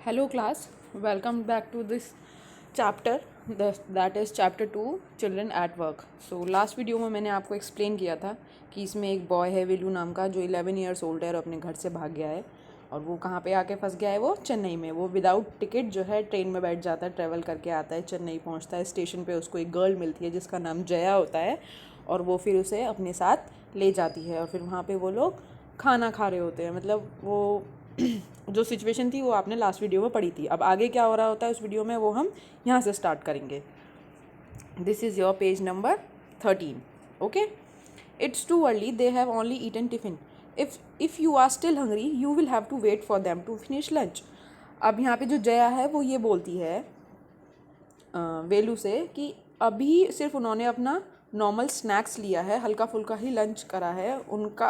Hello class, welcome back to this chapter that is chapter 2 children at work. So last video में मैंने आपको explain किया था कि इसमें एक बॉय है वेलू नाम का जो 11 ईयर्स ओल्ड है और अपने घर से भाग गया है और वो कहाँ पे आके फंस गया है। वो चेन्नई में। वो विदाउट टिकट जो है ट्रेन में बैठ जाता है, ट्रैवल करके आता है, चेन्नई पहुँचता है। स्टेशन पे उसको एक गर्ल मिलती है जिसका नाम जया होता है और वो फिर उसे अपने साथ ले जाती है और फिर वहाँ पे वो लोग खाना खा रहे होते हैं। मतलब वो जो सिचुएशन थी वो आपने लास्ट वीडियो में पढ़ी थी। अब आगे क्या हो रहा होता है उस वीडियो में वो हम यहाँ से स्टार्ट करेंगे। This is your page number 13. Okay, it's too early, they have only eaten tiffin. If you are still hungry you will have to wait for them to finish lunch. अब यहाँ पे जो जया है वो ये बोलती है वेलू से कि अभी सिर्फ उन्होंने अपना नॉर्मल स्नैक्स लिया है, हल्का फुल्का ही लंच करा है उनका,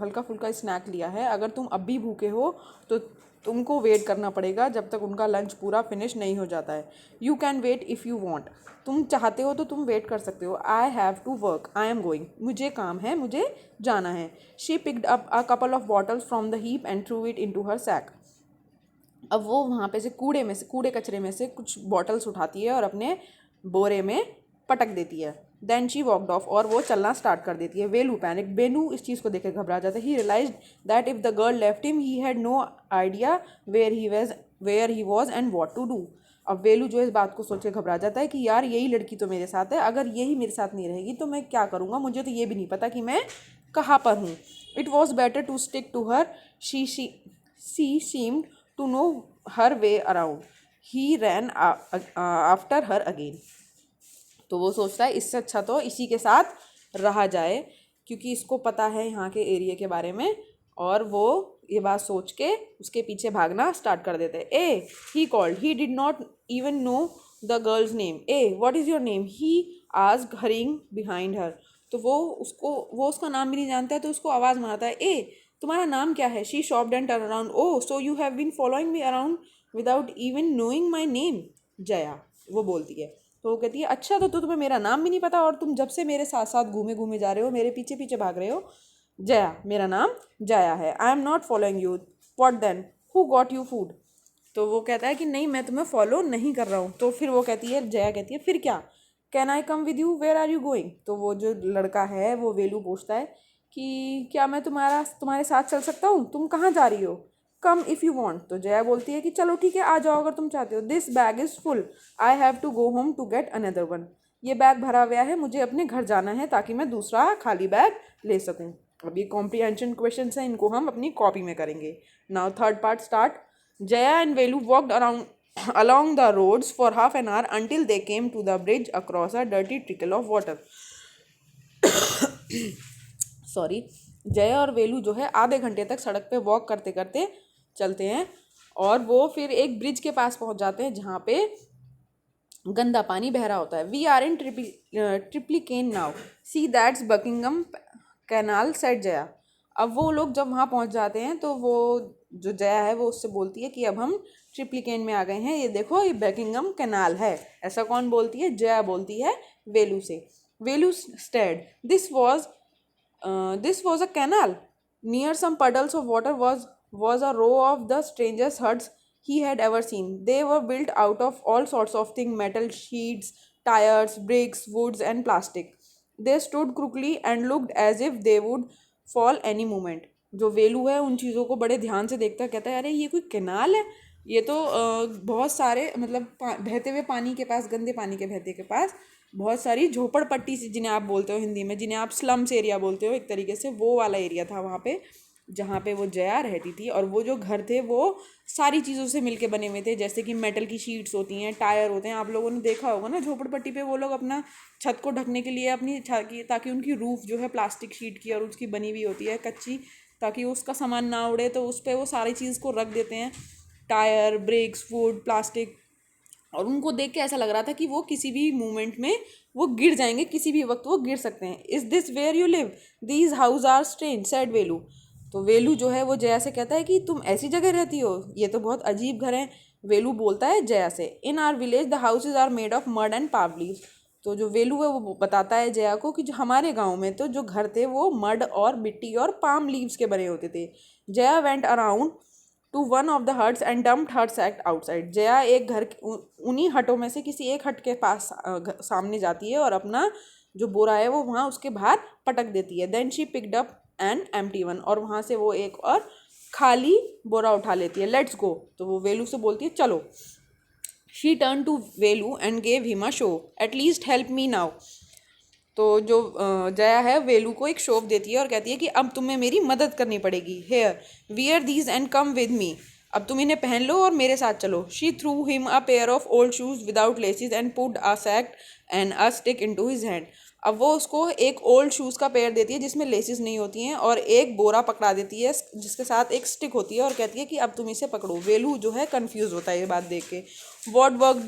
हल्का फुल्का स्नैक लिया है। अगर तुम अब भी भूखे हो तो तुमको वेट करना पड़ेगा जब तक उनका लंच पूरा फिनिश नहीं हो जाता है। You can wait if you want, तुम चाहते हो तो तुम वेट कर सकते हो। I have to work, I am going, मुझे काम है, मुझे जाना है। She picked up a couple of bottles from the heap and threw it into her sack. अब वो वहाँ पे से कूड़े कचरे में से कुछ बॉटल्स उठाती है और अपने बोरे में पटक देती है। देन शी वॉकड ऑफ, और वो चलना स्टार्ट कर देती है। वेलू पैनिक, बेनू इस चीज़ को देख के घबरा जाता है। He realize that if the girl left him he had no idea where he was and what to do. अब वेलू जो इस बात को सोच के घबरा जाता है कि यार यही लड़की तो मेरे साथ है, अगर यही मेरे साथ नहीं रहेगी तो मैं क्या करूँगा, मुझे तो ये भी नहीं पता कि मैं कहाँ पर हूँ. It was better to stick to her. She seemed to know her way around. He ran after her again. तो वो सोचता है इससे अच्छा तो इसी के साथ रहा जाए क्योंकि इसको पता है यहाँ के एरिया के बारे में, और वो ये बात सोच के उसके पीछे भागना स्टार्ट कर देते हैं. Uh he called, he did not even know the girl's name. Uh what is your name, he asked hurrying behind her. तो वो उसका नाम भी नहीं जानता है तो उसको आवाज़ मारता है, ए तुम्हारा नाम क्या है. She stopped and turn around. Oh so you have been following me around without even knowing my name. Jaya वो बोलती है. तो वो कहती है अच्छा तो तुम्हें मेरा नाम भी नहीं पता और तुम जब से मेरे साथ साथ घूमे घूमे जा रहे हो, मेरे पीछे पीछे भाग रहे हो. जया, मेरा नाम जया है. I am not following you. What then, who got you food. तो वो कहता है कि नहीं मैं तुम्हें फॉलो नहीं कर रहा हूँ. तो फिर वो कहती है, जया कहती है फिर क्या. Can I come with you, where are you going. तो वो जो लड़का है वो वेलू पूछता है कि क्या मैं तुम्हारे साथ चल सकता हूँ, तुम कहाँ जा रही हो. कम इफ़ यू वॉन्ट. तो जया बोलती है कि चलो ठीक है आ जाओ अगर तुम चाहते हो. This bag is full, I have to go home to get another one. ये बैग भरा हुआ है, मुझे अपने घर जाना है ताकि मैं दूसरा खाली बैग ले सकूँ. अब ये कॉम्प्रीहेंशन क्वेश्चन हैं, इनको हम अपनी कॉपी में करेंगे. Now third part start. Jaya and Velu walked around along the roads for half an hour until they came to the bridge across a dirty trickle of water. Sorry. Jaya और वेलू जो है आधे घंटे तक सड़क पे वॉक करते करते चलते हैं और वो फिर एक ब्रिज के पास पहुंच जाते हैं जहाँ पे गंदा पानी बह रहा होता है. We are in Triplicane now, see that's Buckingham Canal, said Jaya. अब वो लोग जब वहाँ पहुँच जाते हैं तो वो जो जया है वो उससे बोलती है कि अब हम ट्रिप्लिकेन में आ गए हैं, ये देखो ये बकिंगम कैनाल है. ऐसा कौन बोलती है, जया बोलती है वेलू से. वेलू state. This was a canal. Near some puddles of water was a row of the strangest huts he had ever seen. They were built out of all sorts of things: metal sheets, tires, bricks, woods, and plastic. They stood crookedly and looked as if they would fall any moment. जो वेलू है उन चीज़ों को बड़े ध्यान से देखता है, कहता है अरे ये कोई कैनाल है, ये तो बहुत सारे मतलब बहते हुए पानी के पास, गंदे पानी के बहते के पास बहुत सारी झोपड़पट्टी सी, जिन्हें आप बोलते हो हिंदी में, जिन्हें आप स्लम्स एरिया बोलते हो एक तरीके से, वो वाला एरिया था वहाँ पे जहाँ पे वो जया रहती थी. और वो जो घर थे वो सारी चीज़ों से मिलके बने हुए थे, जैसे कि मेटल की शीट्स होती हैं, टायर होते हैं. आप लोगों ने देखा होगा ना झोपड़पट्टी पे वो लोग अपना छत को ढकने के लिए अपनी ताकि उनकी रूफ जो है प्लास्टिक शीट की और उसकी बनी हुई होती है कच्ची, ताकि उसका सामान ना उड़े, तो उस पर वो सारी चीज़ को रख देते हैं, टायर, ब्रेक्स, वुड, प्लास्टिक. और उनको देख के ऐसा लग रहा था कि वो किसी भी मोमेंट में वो गिर जाएंगे, किसी भी वक्त वो गिर सकते हैं. Is this where you live, these house are strange, said Velu. तो वेलू जो है वो जया से कहता है कि तुम ऐसी जगह रहती हो, ये तो बहुत अजीब घर है. वेलू बोलता है जया से, in our village the houses are made of mud and palm leaves. तो जो वेलू है वो बताता है जया को कि जो हमारे गांव में तो जो घर थे वो मड और मिट्टी और पाम लीव्स के बने होते थे. Jaya went around to one of the huts and dumped her sack outside. Jaya एक घर उन्हीं हटों में से किसी एक हट के पास सामने जाती है और अपना जो बोरा है वो वहाँ उसके बाहर पटक देती है। Then she picked up an empty one, और वहाँ से वो एक और खाली बोरा उठा लेती है। लेट्स गो, तो वो वेलू से बोलती है चलो। She turn to Velu and gave him a shove, at least help me now. तो जो जया है वेलू को एक शोव देती है और कहती है कि अब तुम्हें मेरी मदद करनी पड़ेगी। Here wear these and come with me, अब तुम इन्हें पहन लो और मेरे साथ चलो। She threw him a pair of old shoes without laces and put a sack and a stick into his hand. अब वो उसको एक ओल्ड शूज़ का पेयर देती है जिसमें लेसिस नहीं होती हैं, और एक बोरा पकड़ा देती है जिसके साथ एक स्टिक होती है, और कहती है कि अब तुम इसे पकड़ो। वेलू जो है कंफ्यूज होता है ये बात देख के। What work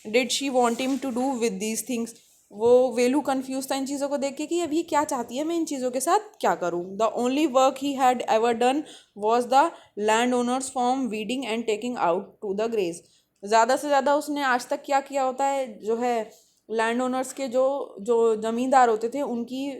did she want him to do with these things, वो वेलू कंफ्यूज था इन चीज़ों को देख के कि अभी क्या चाहती है, मैं इन चीज़ों के साथ क्या करूँ। The only work he had ever done was the land owners farm weeding and taking out to the graze. ज़्यादा से ज़्यादा उसने आज तक क्या किया होता है, जो है लैंड ओनर्स के जो जो ज़मींदार होते थे उनकी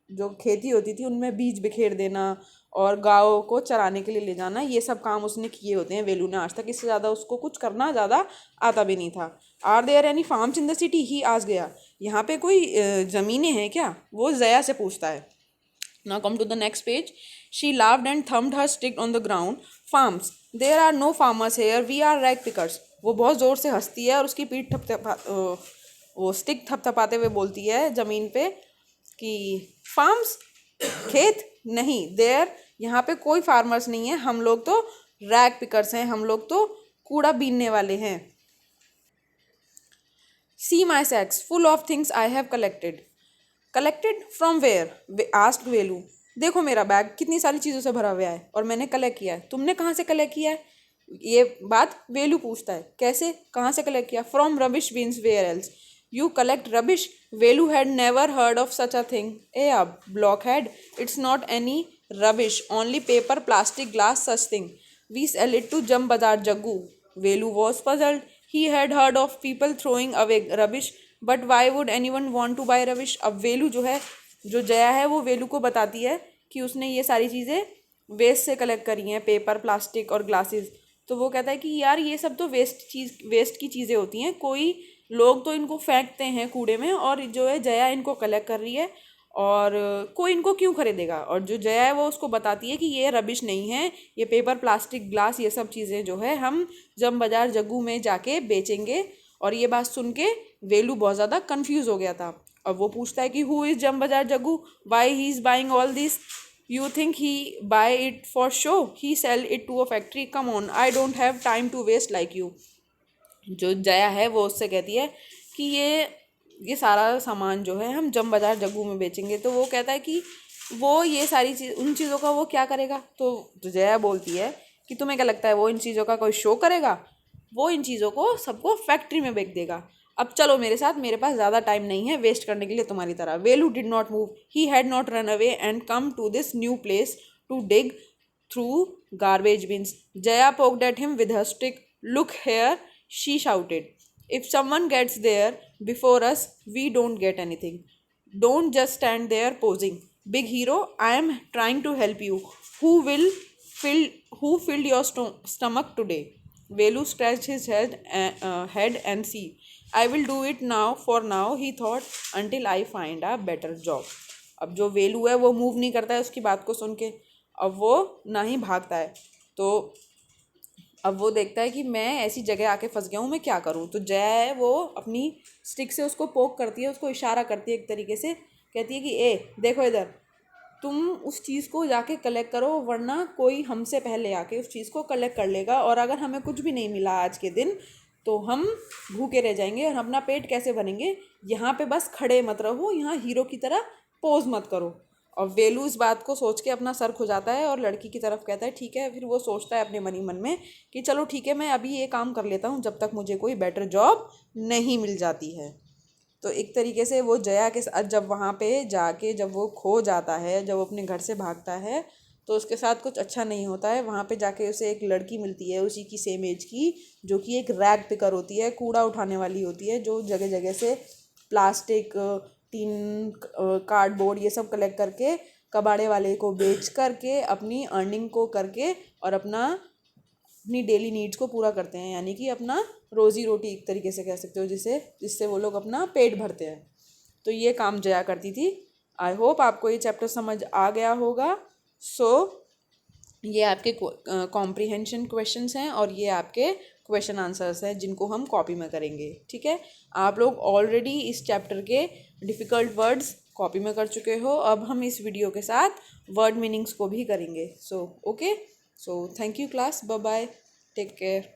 जो खेती होती थी उनमें बीज बिखेर देना और गायों को चराने के लिए ले जाना, ये सब काम उसने किए होते हैं वेलू ने आज तक। इससे ज़्यादा उसको कुछ करना ज़्यादा आता भी नहीं था। Are there any farms in the city, he आज गया, यहाँ पे कोई ज़मीनें हैं क्या, वो जया से पूछता है। Now come to the next page. She laughed and thumped her stick on the ground. Farms. There are no farmers here. We are rag pickers. वो बहुत ज़ोर से हंसती है और उसकी पीठ वो स्टिक थपथपाते हुए बोलती है ज़मीन पे कि फार्म्स, खेत नहीं, देयर, यहाँ पे कोई फार्मर्स नहीं है, हम लोग तो रैग पिकर्स हैं, हम लोग तो कूड़ा बीनने वाले हैं। See my sacks full of things I have collected. Collected from where asked Velu, देखो मेरा बैग कितनी सारी चीज़ों से भरा हुआ है और मैंने कलेक्ट किया है। तुमने कहाँ से कलेक्ट किया है, ये बात वेलू पूछता है। कैसे, कहाँ से कलेक्ट किया? From rubbish bins where else you collect rubbish. Velu had never heard of such a thing. ए अब block had, it's not any rubbish, only paper, plastic, glass, such thing. We sell it to Jam Bazar Jaggu. Velu was puzzled. He had heard of people throwing away rubbish, but why would any one want to buy rubbish. अब वेलू जो है, जो जया है वो वेलू को बताती है कि उसने ये सारी चीज़ें वेस्ट से कलेक्ट करी हैं, पेपर, प्लास्टिक और ग्लासेस। तो वो कहता है कि यार ये सब तो वेस्ट की चीज़ें होती हैं, कोई लोग तो इनको फेंकते हैं कूड़े में, और जो है जया इनको कलेक्ट कर रही है और कोई इनको क्यों खरीदेगा। और जो जया है वो उसको बताती है कि ये रबिश नहीं है, ये पेपर, प्लास्टिक, ग्लास, ये सब चीज़ें जो है हम जम बाज़ार जग्गू में जाके बेचेंगे। और ये बात सुन के वेलू बहुत ज़्यादा कंफ्यूज हो गया था। अब वो पूछता है कि who is Jam Bazaar Jaggu, why he is buying all this, you think he buy it for show, he sell it to a factory, come on, I don't have time to waste like you. जो जया है वो उससे कहती है कि ये सारा सामान जो है हम जम बाज़ार जग्गू में बेचेंगे। तो वो कहता है कि वो ये सारी चीज़, उन चीज़ों का वो क्या करेगा। तो जया बोलती है कि तुम्हें क्या लगता है वो इन चीज़ों का कोई शो करेगा, वो इन चीज़ों को सबको फैक्ट्री में बेच देगा। अब चलो मेरे साथ, मेरे पास ज़्यादा टाइम नहीं है वेस्ट करने के लिए तुम्हारी तरह। Velu did not move, he had not run away and come to this new place to dig through garbage bins. Jaya poked at him with her stick. Look here, she shouted. If someone gets there before us, we don't get anything. Don't just stand there posing. Big hero, I am trying to help you. Who will fill who filled your stomach today? Velu scratched his head and see. I will do it now for now, he thought, until I find a better job. अब जो वेलू है वो move नहीं करता है उसकी बात को सुन के, अब वो ना ही भागता है। तो अब वो देखता है कि मैं ऐसी जगह आके फंस गया हूँ, मैं क्या करूँ। तो जया है वो अपनी स्टिक से उसको पोक करती है, उसको इशारा करती है एक तरीके से, कहती है कि ए देखो इधर, तुम उस चीज़ को जाके कलेक्ट करो, वरना कोई हमसे पहले आके उस चीज़ को कलेक्ट कर लेगा, और अगर हमें कुछ भी नहीं मिला आज के दिन तो हम भूखे रह जाएंगे और अपना पेट कैसे भरेंगे। यहाँ पे बस खड़े मत रहो, यहाँ हीरो की तरह पोज मत करो। और वेलू इस बात को सोच के अपना सर खुजाता है और लड़की की तरफ कहता है ठीक है। फिर वो सोचता है अपने मन ही मन में कि चलो ठीक है, मैं अभी ये काम कर लेता हूँ जब तक मुझे कोई बेटर जॉब नहीं मिल जाती है। तो एक तरीके से वो जया के साथ जब वहाँ पे जाके जब वो खो जाता है, जब वो अपने घर से भागता है, तो उसके साथ कुछ अच्छा नहीं होता है। वहाँ पे जाके उसे एक लड़की मिलती है उसी की सेम एज की, जो कि एक रैग पिकर होती है, कूड़ा उठाने वाली होती है, जो जगह जगह से प्लास्टिक, टीन, कार्डबोर्ड, ये सब कलेक्ट करके कबाड़े वाले को बेच करके अपनी अर्निंग को करके और अपनी डेली नीड्स को पूरा करते हैं, यानी कि अपना रोज़ी रोटी एक तरीके से कह सकते हो, जिससे वो लोग अपना पेट भरते हैं। तो ये काम जया करती थी। आई होप आपको ये चैप्टर समझ आ गया होगा। सो ये आपके कॉम्प्रिहेंशन क्वेश्चंस हैं और ये आपके क्वेश्चन आंसर्स हैं जिनको हम कॉपी में करेंगे। ठीक है, आप लोग ऑलरेडी इस चैप्टर के डिफ़िकल्ट वर्ड्स कॉपी में कर चुके हो, अब हम इस वीडियो के साथ वर्ड मीनिंग्स को भी करेंगे। So okay, so thank you class, bye bye, take care.